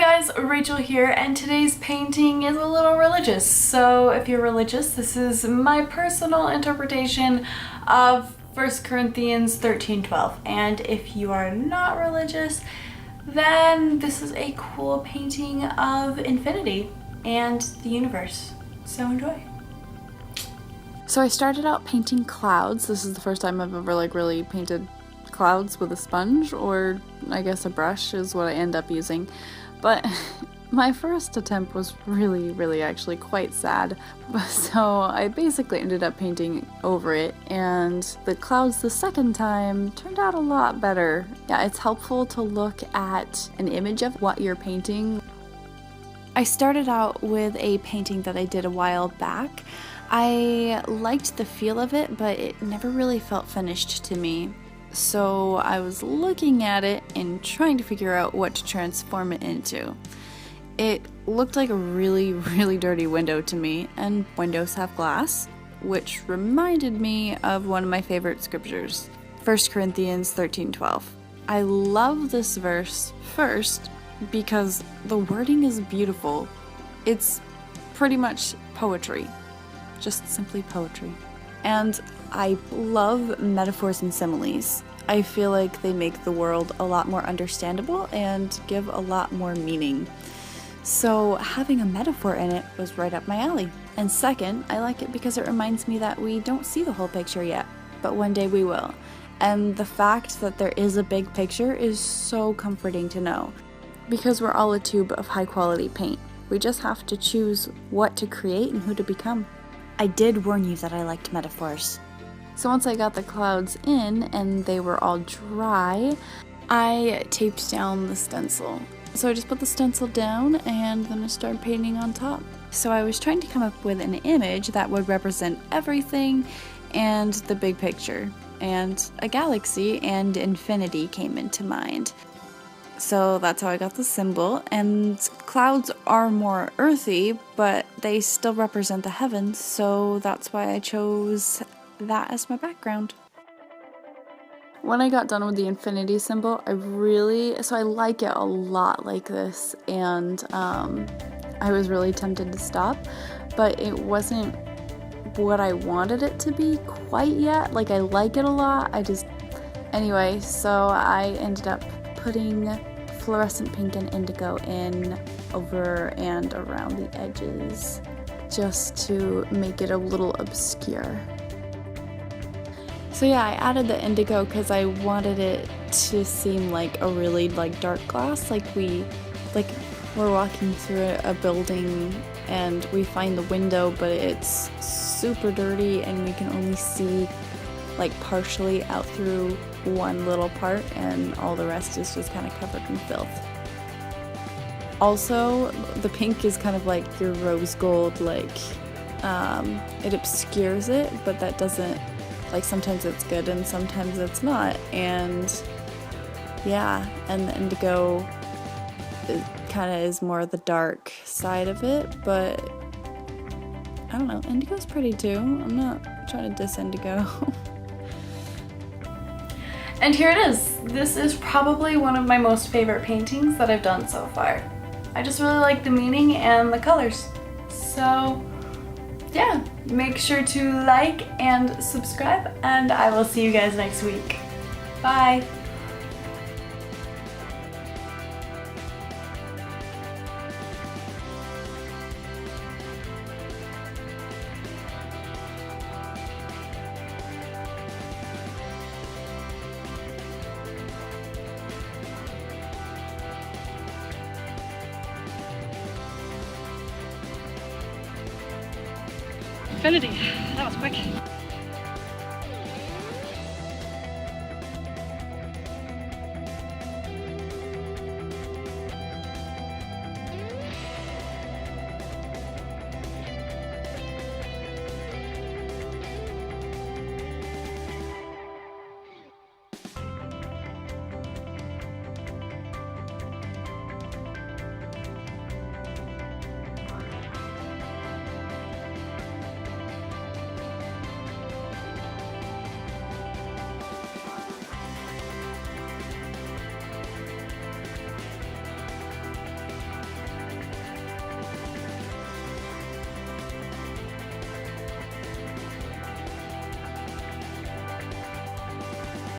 guys, Rachel here, and today's painting is a little religious. So if you're religious, this is my personal interpretation of 1 Corinthians 13:12. And if you are not religious, then this is a cool painting of infinity and the universe. So enjoy. So I started out painting clouds. This is the first time I've ever really painted clouds with a sponge, or I guess a brush is what I end up using. But my first attempt was really actually quite sad. So I basically ended up painting over it, and the clouds the second time turned out a lot better. Yeah, it's helpful to look at an image of what you're painting. I started out with a painting that I did a while back. I liked the feel of it, but it never really felt finished to me. So I was looking at it and trying to figure out what to transform it into. It looked like a really dirty window to me, and windows have glass, which reminded me of one of my favorite scriptures, 1 Corinthians 13:12. I love this verse first because the wording is beautiful. It's pretty much poetry, just simply poetry. And I love metaphors and similes. I feel like they make the world a lot more understandable and give a lot more meaning. So having a metaphor in it was right up my alley. And second, I like it because it reminds me that we don't see the whole picture yet, but one day we will. And the fact that there is a big picture is so comforting to know, because we're all a tube of high quality paint. We just have to choose what to create and who to become. I did warn you that I liked metaphors. So once I got the clouds in and they were all dry, I taped down the stencil. So I just put the stencil down and then I started painting on top. So I was trying to come up with an image that would represent everything and the big picture. And a galaxy and infinity came into mind. So that's how I got the symbol, and clouds are more earthy, but they still represent the heavens, so that's why I chose that as my background. When I got done with the infinity symbol, I like it a lot like this, and I was really tempted to stop, but it wasn't what I wanted it to be quite yet. Like, I like it a lot, anyway, so I ended up putting fluorescent pink and indigo in over and around the edges, just to make it a little obscure. So yeah, I added the indigo because I wanted it to seem like a really dark glass, like we're walking through a building and we find the window, but it's super dirty and we can only see partially out through one little part, and all the rest is just kind of covered in filth. Also, the pink is kind of like your rose gold, it obscures it, but that doesn't, sometimes it's good and sometimes it's not. And yeah, and the indigo kind of is more the dark side of it, but I don't know, indigo's pretty too. I'm not trying to diss indigo. And here it is. This is probably one of my most favorite paintings that I've done so far. I just really like the meaning and the colors. So yeah, make sure to like and subscribe, and I will see you guys next week. Bye. Infinity. That was quick.